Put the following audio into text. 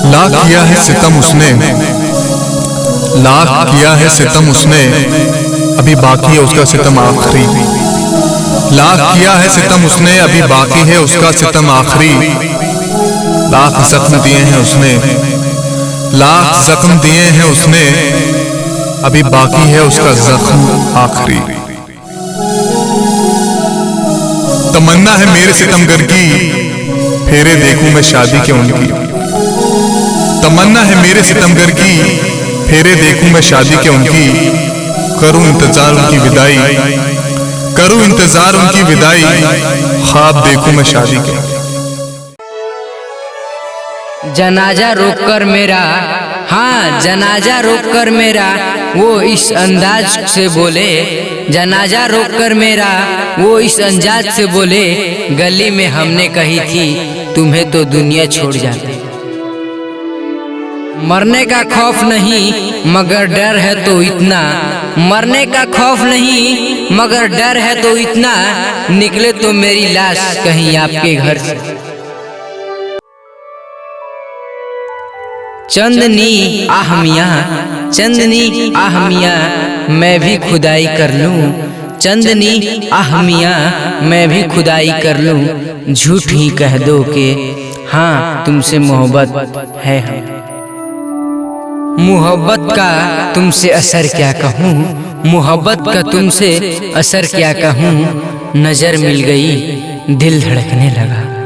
लाख किया है सितम उसने, लाख किया है सितम उसने, अभी बाकी है उसका सितम आखिरी। लाख किया है सितम उसने, अभी बाकी है उसका सितम आखिरी। लाख जख्म दिए हैं उसने, लाख जख्म दिए हैं उसने, अभी बाकी है उसका जख्म आखिरी। तमन्ना है मेरे सितमगर की, फेरे देखूं मैं शादी के उनकी। तमन्ना है मेरे सितमगर की, फेरे देखूं मैं शादी के उनकी। करूं इंतजार उनकी विदाई, करूं इंतजार उनकी विदाई, ख्वाब देखूं मैं शादी के। जनाजा रोककर मेरा, हाँ जनाजा रोककर मेरा वो इस अंदाज से बोले। जनाजा रोककर मेरा वो इस अंदाज से बोले, गली में हमने कही थी तुम्हें तो दुनिया छोड़ जाती। मरने का खौफ नहीं मगर डर है तो इतना, मरने का खौफ नहीं मगर डर है तो इतना, निकले तो मेरी लाश कहीं आपके घर से। चंदनी आह मियाँ, चंदनी आह मियाँ मैं भी खुदाई कर लूँ। चंदनी आह मियाँ मैं भी खुदाई कर लूँ। झूठ ही कह दो कि हाँ तुमसे मोहब्बत है। मोहब्बत का तुमसे असर क्या कहूँ, मोहब्बत का तुमसे असर क्या कहूँ। नजर मिल गई दिल धड़कने लगा।